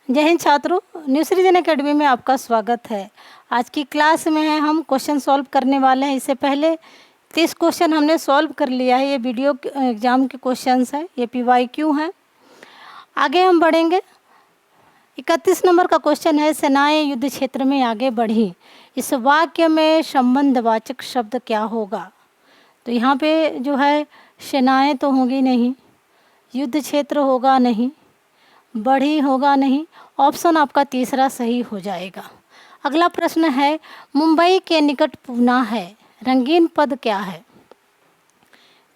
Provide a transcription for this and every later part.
जय हिंद छात्रों, न्यू सृजन एकेडमी में आपका स्वागत है। आज की क्लास में है हम क्वेश्चन सॉल्व करने वाले हैं। इससे पहले 30 क्वेश्चन हमने सॉल्व कर लिया है। ये वीडियो एग्जाम के क्वेश्चंस हैं, ये PYQ हैं। आगे हम बढ़ेंगे। 31 नंबर का क्वेश्चन है, सेनाएं युद्ध क्षेत्र में आगे बढ़ी, इस वाक्य में संबंधवाचक शब्द क्या होगा। तो यहाँ पे जो है सेनाएं तो होंगी नहीं, युद्ध क्षेत्र होगा नहीं, बढ़ी होगा नहीं। ऑप्शन आपका तीसरा सही हो जाएगा। अगला प्रश्न है, मुंबई के निकट पूना है, रंगीन पद क्या है।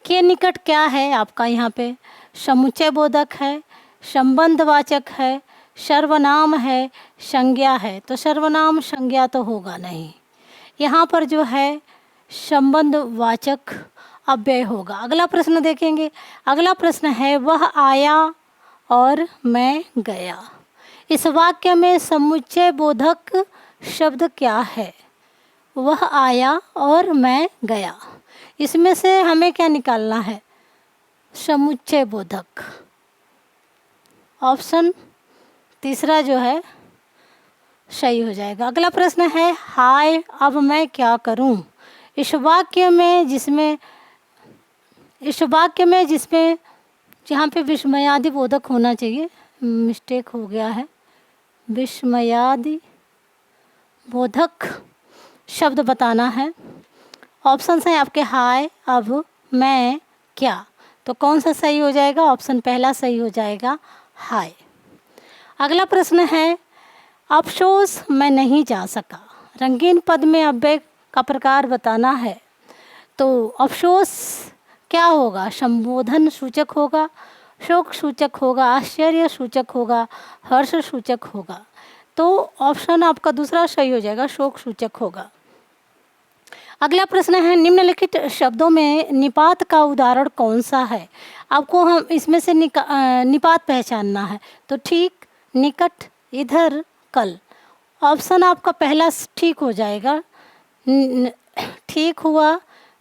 के निकट क्या है आपका यहाँ पे, समुच्चय बोधक है, संबंधवाचक है, सर्वनाम है, संज्ञा है। तो सर्वनाम संज्ञा तो होगा नहीं, यहाँ पर जो है संबंधवाचक अव्यय होगा। अगला प्रश्न देखेंगे। अगला प्रश्न है, वह आया और मैं गया, इस वाक्य में समुच्चय बोधक शब्द क्या है। वह आया और मैं गया, इसमें से हमें क्या निकालना है, समुच्चय बोधक। ऑप्शन तीसरा जो है सही हो जाएगा। अगला प्रश्न है, हाय अब मैं क्या करूं, इस वाक्य में जिसमें जहाँ पे विस्मयादि बोधक होना चाहिए, मिस्टेक हो गया है, विस्मयादि बोधक शब्द बताना है। ऑप्शन हैं आपके हाय, अब, मैं, क्या। तो कौन सा सही हो जाएगा, ऑप्शन पहला सही हो जाएगा, हाय। अगला प्रश्न है, अफसोस मैं नहीं जा सका, रंगीन पद में अव्यय का प्रकार बताना है। तो अफसोस क्या होगा, संबोधन सूचक होगा, शोक सूचक होगा, आश्चर्य सूचक होगा, हर्ष सूचक होगा। तो ऑप्शन आपका दूसरा सही हो जाएगा, शोक सूचक होगा। अगला प्रश्न है, निम्नलिखित शब्दों में निपात का उदाहरण कौन सा है। आपको हम इसमें से निपात पहचानना है। तो ठीक, निकट, इधर, कल। ऑप्शन आपका पहला ठीक हो जाएगा, ठीक हुआ,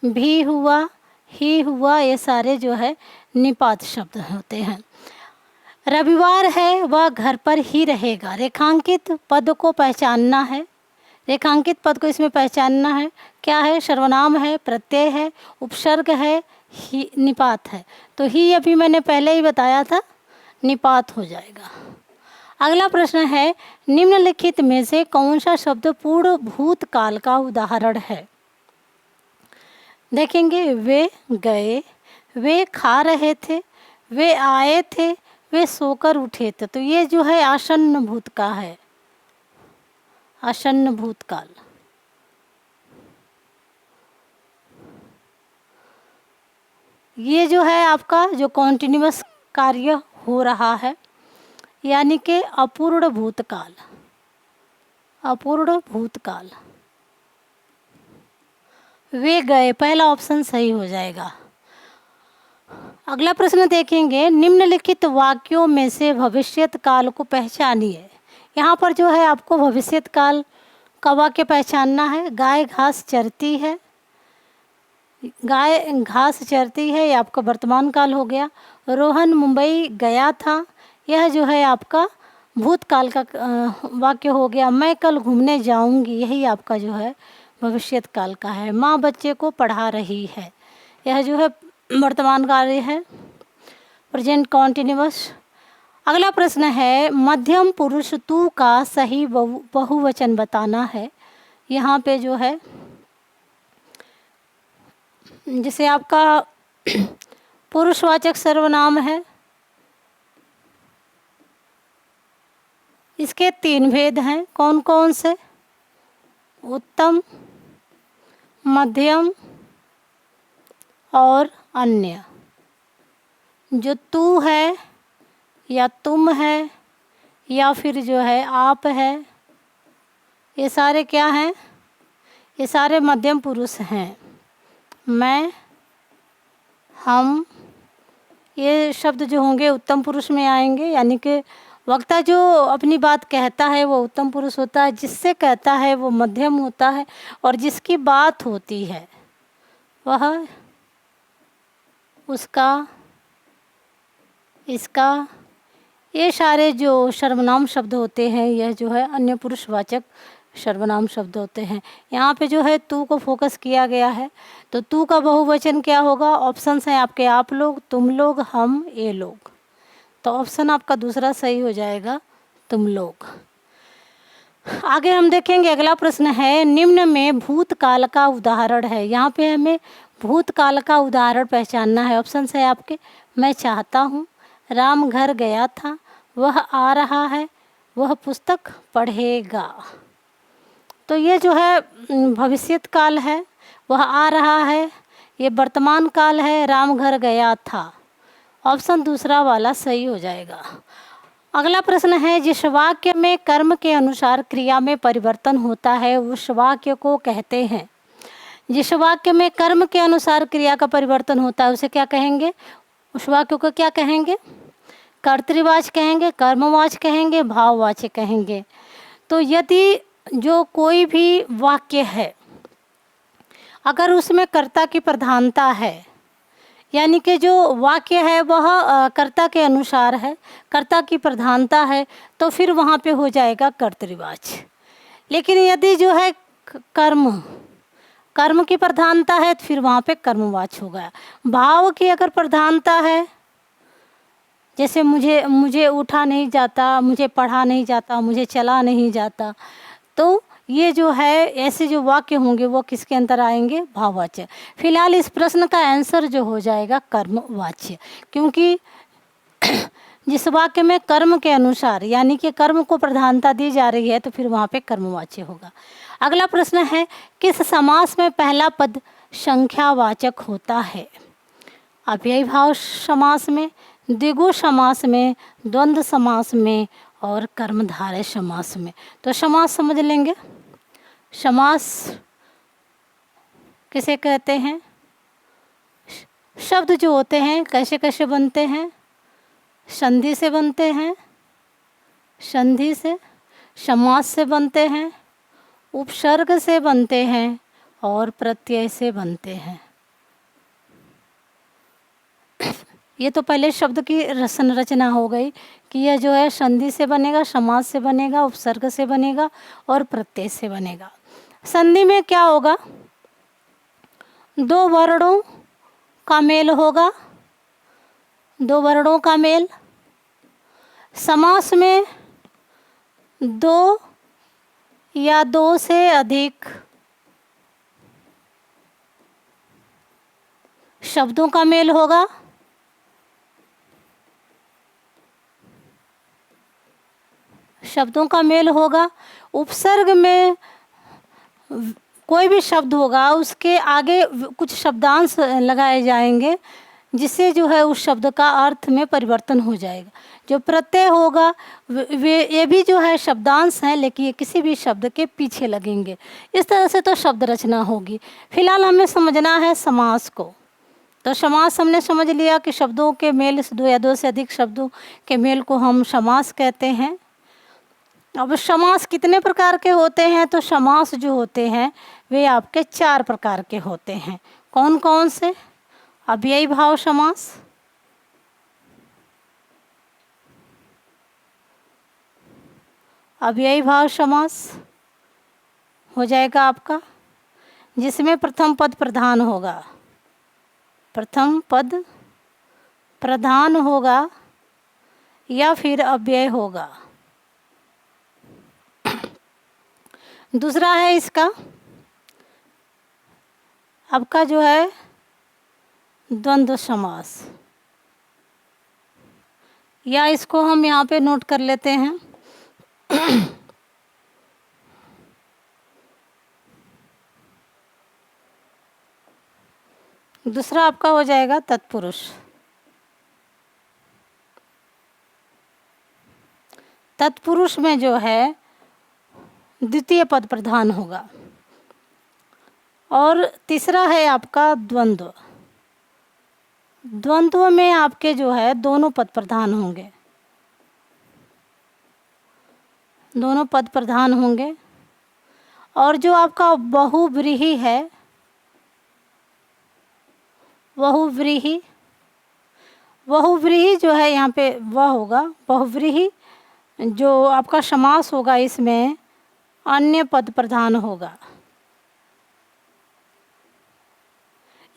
भी हुआ, ही हुआ, ये सारे जो है निपात शब्द होते हैं। रविवार है, वह घर पर ही रहेगा, रेखांकित पद को पहचानना है। रेखांकित पद को इसमें पहचानना है, क्या है, सर्वनाम है, प्रत्यय है, उपसर्ग है, ही निपात है। तो ही अभी मैंने पहले ही बताया था, निपात हो जाएगा। अगला प्रश्न है, निम्नलिखित में से कौन सा शब्द पूर्ण भूतकाल का उदाहरण है। देखेंगे, वे गए, वे खा रहे थे, वे आए थे, वे सोकर उठे थे। तो ये जो है आसन्न भूत का है, आसन्न भूतकाल। ये जो है आपका जो कॉन्टिन्यूअस कार्य हो रहा है, यानी कि अपूर्ण भूतकाल, अपूर्ण भूतकाल। वे गए, पहला ऑप्शन सही हो जाएगा। अगला प्रश्न देखेंगे, निम्नलिखित वाक्यों में से भविष्यत काल को पहचानिए। यहाँ पर जो है आपको भविष्यत काल का वाक्य पहचानना है। गाय घास चरती है, गाय घास चरती है, ये आपका वर्तमान काल हो गया। रोहन मुंबई गया था, यह जो है आपका भूतकाल का वाक्य हो गया। मैं कल घूमने जाऊंगी, यही आपका जो है भविष्यत काल का है। माँ बच्चे को पढ़ा रही है, यह जो है वर्तमान कार्य है, प्रेजेंट कॉन्टिन्यूअस। अगला प्रश्न है, मध्यम पुरुष तू का सही बहुवचन बताना है। यहाँ पे जो है जैसे आपका पुरुषवाचक सर्वनाम है, इसके 3 भेद हैं। कौन कौन से, उत्तम, मध्यम और अन्य। जो तू है या तुम है या फिर जो है आप है, ये सारे क्या हैं, ये सारे मध्यम पुरुष हैं। मैं, हम, ये शब्द जो होंगे उत्तम पुरुष में आएंगे, यानी कि वक्ता जो अपनी बात कहता है वो उत्तम पुरुष होता है, जिससे कहता है वो मध्यम होता है, और जिसकी बात होती है वह उसका, इसका, ये सारे जो सर्वनाम शब्द होते हैं यह जो है अन्य पुरुषवाचक सर्वनाम शब्द होते हैं। यहाँ पे जो है तू को फोकस किया गया है, तो तू का बहुवचन क्या होगा? ऑप्शंस हैं आपके, आप लोग, तुम लोग, हम, ये लोग। तो ऑप्शन आपका दूसरा सही हो जाएगा, तुम लोग। आगे हम देखेंगे, अगला प्रश्न है निम्न में भूतकाल का उदाहरण है। यहाँ पे हमें भूतकाल का उदाहरण पहचानना है। ऑप्शन है आपके, मैं चाहता हूँ, राम घर गया था, वह आ रहा है, वह पुस्तक पढ़ेगा। तो ये जो है भविष्यत काल है, वह आ रहा है, ये वर्तमान काल है, राम घर गया था। ऑप्शन दूसरा वाला सही हो जाएगा। अगला प्रश्न है जिस वाक्य में कर्म के अनुसार क्रिया में परिवर्तन होता है उस वाक्य को कहते हैं। जिस वाक्य में कर्म के अनुसार क्रिया का परिवर्तन होता है उसे क्या कहेंगे? उस वाक्य को क्या कहेंगे? कर्तृवाच्य कहेंगे, कर्मवाच्य कहेंगे, भाववाच्य कहेंगे। तो यदि जो कोई भी वाक्य है अगर उसमें कर्ता की प्रधानता है, यानी कि जो वाक्य है वह कर्ता के अनुसार है, कर्ता की प्रधानता है, तो फिर वहाँ पे हो जाएगा कर्तृवाच्य। लेकिन यदि जो है कर्म की प्रधानता है तो फिर वहाँ पे कर्मवाच्य होगा। भाव की अगर प्रधानता है, जैसे मुझे उठा नहीं जाता, मुझे पढ़ा नहीं जाता, मुझे चला नहीं जाता, तो ये जो है ऐसे जो वाक्य होंगे वो किसके अंदर आएंगे? भाववाच्य। फिलहाल इस प्रश्न का आंसर जो हो जाएगा कर्मवाच्य, क्योंकि जिस वाक्य में कर्म के अनुसार यानी कि कर्म को प्रधानता दी जा रही है तो फिर वहाँ पे कर्मवाच्य होगा। अगला प्रश्न है किस समास में पहला पद संख्यावाचक होता है? अव्ययी भाव समास में, द्विगु समास में, द्वंद्व समास में और कर्मधारय समास में। तो समास समझ लेंगे। समास किसे कहते हैं? शब्द जो होते हैं कैसे कैसे बनते हैं? संधि से बनते हैं, संधि से, समास से बनते हैं, उपसर्ग से बनते हैं और प्रत्यय से बनते हैं। ये तो पहले शब्द की संरचना हो गई कि यह जो है संधि से बनेगा, समास से बनेगा, उपसर्ग से बनेगा और प्रत्यय से बनेगा। संधि में क्या होगा? दो वर्णों का मेल होगा, दो वर्णों का मेल। समास में दो या दो से अधिक शब्दों का मेल होगा। शब्दों का मेल होगा। उपसर्ग में कोई भी शब्द होगा उसके आगे कुछ शब्दांश लगाए जाएंगे जिससे जो है उस शब्द का अर्थ में परिवर्तन हो जाएगा। जो प्रत्यय होगा वे ये भी जो है शब्दांश हैं लेकिन ये किसी भी शब्द के पीछे लगेंगे। इस तरह से तो शब्द रचना होगी। फिलहाल हमें समझना है समास को। तो समास हमने समझ लिया कि शब्दों के मेल से दो या दो से अधिक शब्दों के मेल को हम समास कहते हैं। अब समास कितने प्रकार के होते हैं? तो समास जो होते हैं वे आपके 4 प्रकार के होते हैं। कौन कौन से? अव्ययी भाव समास, अव्ययी भाव समास हो जाएगा आपका, जिसमें प्रथम पद प्रधान होगा, प्रथम पद प्रधान होगा या फिर अव्यय होगा। दूसरा है इसका आपका जो है द्वंद्व समास, या इसको हम यहाँ पे नोट कर लेते हैं दूसरा आपका हो जाएगा तत्पुरुष। तत्पुरुष में जो है द्वितीय पद प्रधान होगा। और तीसरा है आपका द्वंद्व। द्वंद्व में आपके जो है दोनों पद प्रधान होंगे, दोनों पद प्रधान होंगे। और जो आपका बहुव्रीहि है, बहुव्रीहि, बहुव्रीहि जो है यहाँ पे वह होगा, बहुव्रीहि जो आपका समास होगा इसमें अन्य पद प्रधान होगा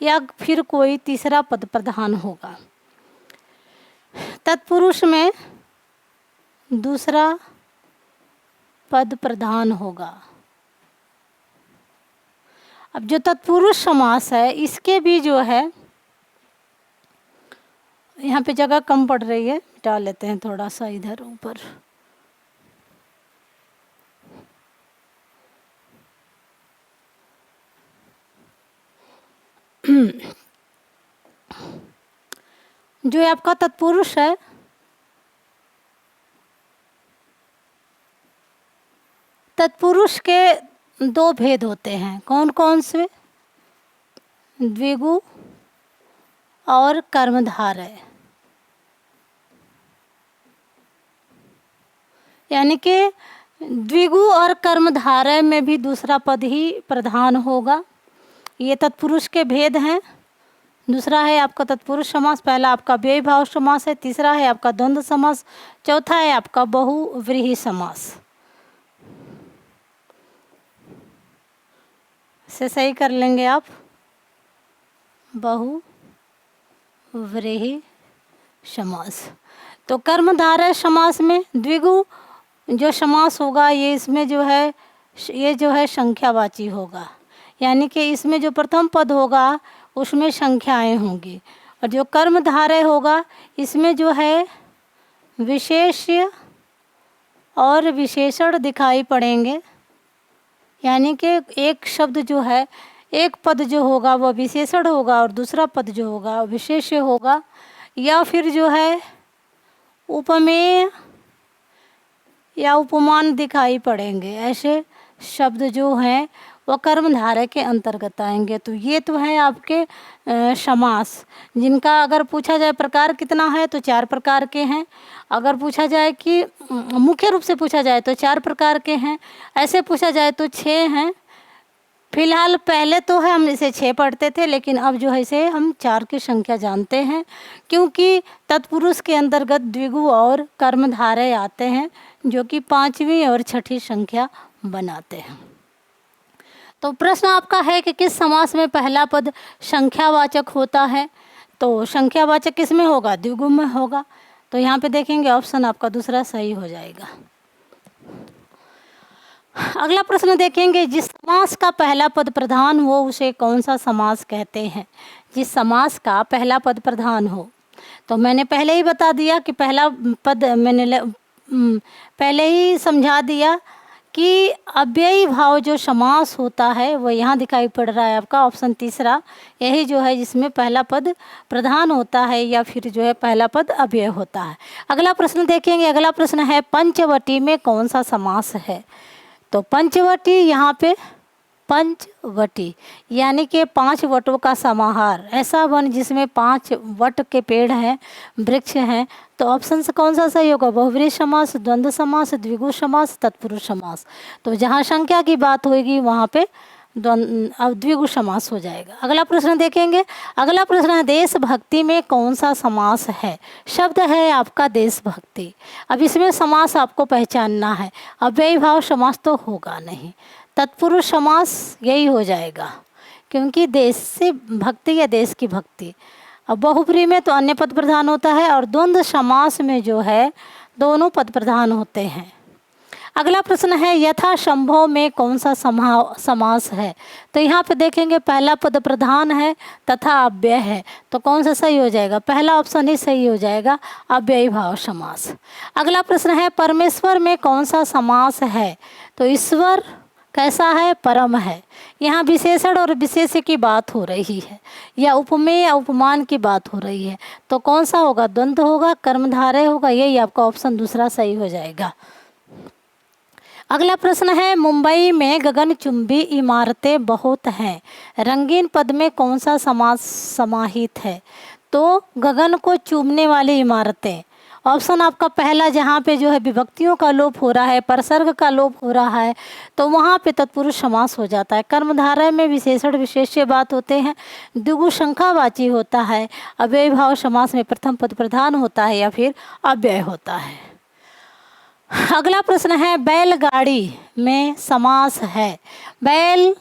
या फिर कोई तीसरा पद प्रधान होगा। तत्पुरुष में दूसरा पद प्रधान होगा। अब जो तत्पुरुष समास है इसके भी जो है यहाँ पे जगह कम पड़ रही है, मिटा लेते हैं थोड़ा सा इधर ऊपर। जो आपका तत्पुरुष है तत्पुरुष के दो भेद होते हैं, कौन कौन से? द्विगु और कर्मधारय। यानी कि द्विगु और कर्मधारय में भी दूसरा पद ही प्रधान होगा। ये तत्पुरुष के भेद हैं। दूसरा है आपका तत्पुरुष समास, पहला आपका व्यय भाव समास है, तीसरा है आपका द्वंद्व समास, चौथा है आपका बहुव्रीहि समास। इसे सही कर लेंगे आप, बहुव्रीहि समास। तो कर्मधारय समास में द्विगु जो समास होगा ये इसमें जो है संख्यावाची होगा, यानी कि इसमें जो प्रथम पद होगा उसमें संख्याएं होंगी, और जो कर्मधारय होगा इसमें जो है विशेष्य और विशेषण दिखाई पड़ेंगे। यानी कि एक शब्द जो है, एक पद जो होगा वह विशेषण होगा और दूसरा पद जो होगा विशेष्य होगा, या फिर जो है उपमेय या उपमान दिखाई पड़ेंगे। ऐसे शब्द जो हैं वह कर्मधारय के अंतर्गत आएंगे। तो ये तो है आपके समास, जिनका अगर पूछा जाए प्रकार कितना है तो 4 प्रकार के हैं। अगर पूछा जाए कि मुख्य रूप से पूछा जाए तो 4 प्रकार के हैं, ऐसे पूछा जाए तो 6 हैं। फिलहाल पहले तो है हम इसे 6 पढ़ते थे, लेकिन अब जो है इसे हम 4 की संख्या जानते हैं, क्योंकि तत्पुरुष के अंतर्गत द्विगु और कर्मधारय आते हैं जो कि 5वीं और 6ठी संख्या बनाते हैं। तो प्रश्न आपका है कि किस समास में पहला पद संख्यावाचक होता है? तो संख्यावाचक किस में होगा? द्विगु में होगा। तो यहाँ पे देखेंगे ऑप्शन आपका दूसरा सही हो जाएगा। अगला प्रश्न देखेंगे, जिस समास का पहला पद प्रधान हो उसे कौन सा समास कहते हैं? जिस समास का पहला पद प्रधान हो, तो मैंने पहले ही बता दिया कि पहला पद मैंने पहले ही समझा दिया कि अव्ययी भाव जो समास होता है वो यहाँ दिखाई पड़ रहा है आपका ऑप्शन तीसरा, यही जो है जिसमें पहला पद प्रधान होता है या फिर जो है पहला पद अव्यय होता है। अगला प्रश्न देखेंगे, अगला प्रश्न है पंचवटी में कौन सा समास है? तो पंचवटी, यहाँ पे पंचवटी यानी कि 5 वटों का समाहार, ऐसा वन जिसमें 5 वट के पेड़ हैं, वृक्ष हैं। तो ऑप्शन से कौन सा सही होगा? बहुव्रीहि समास, द्वंद्व समास, द्विगु समास, तत्पुरुष समास। तो जहाँ संख्या की बात होगी वहाँ पे द्विगु समास हो जाएगा। अगला प्रश्न देखेंगे, अगला प्रश्न है देशभक्ति में कौन सा समास है? शब्द है आपका देशभक्ति। अब इसमें समास आपको पहचानना है, अव्ययी भाव समास तो होगा नहीं, तत्पुरुष समास यही हो जाएगा, क्योंकि देश से भक्ति या देश की भक्ति। अब बहुव्रीहि में तो अन्य पद प्रधान होता है, और द्वंद्व समास में जो है दोनों पद प्रधान होते हैं। अगला प्रश्न है यथा संभव में कौन सा समास है? तो यहाँ पे देखेंगे पहला पद प्रधान है तथा अव्यय है, तो कौन सा सही हो जाएगा? पहला ऑप्शन ही सही हो जाएगा, अव्ययी भाव समास। अगला प्रश्न है परमेश्वर में कौन सा समास है? तो ईश्वर कैसा है? परम है। यहाँ विशेषण और विशेष्य की बात हो रही है, या उपमेय या उपमान की बात हो रही है, तो कौन सा होगा? द्वंद्व होगा, कर्मधारय होगा, यही आपका ऑप्शन दूसरा सही हो जाएगा। अगला प्रश्न है मुंबई में गगनचुंबी इमारतें बहुत हैं, रंगीन पद में कौन सा समास समाहित है? तो गगन को चूमने वाली इमारतें, ऑप्शन आपका पहला, जहाँ पे जो है विभक्तियों का लोप हो रहा है, परसर्ग का लोप हो रहा है, तो वहाँ पे तत्पुरुष समास हो जाता है। कर्मधारय में विशेषण विशेष्य बात होते हैं, द्विगु शंखावाची होता है, अव्ययी भाव समास में प्रथम पद प्रधान होता है या फिर अव्यय होता है। अगला प्रश्न है, बैलगाड़ी में समास है। बैल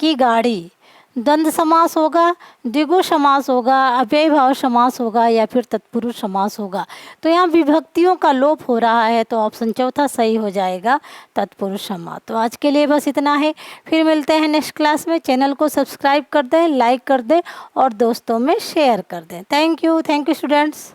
की गाड़ी, द्वंद्व समास होगा, द्विगु समास होगा, अव्ययी भाव समास होगा या फिर तत्पुरुष समास होगा। तो यहाँ विभक्तियों का लोप हो रहा है, तो ऑप्शन चौथा सही हो जाएगा, तत्पुरुष समास। तो आज के लिए बस इतना है, फिर मिलते हैं नेक्स्ट क्लास में। चैनल को सब्सक्राइब कर दें, लाइक कर दें और दोस्तों में शेयर कर दें। Thank you students.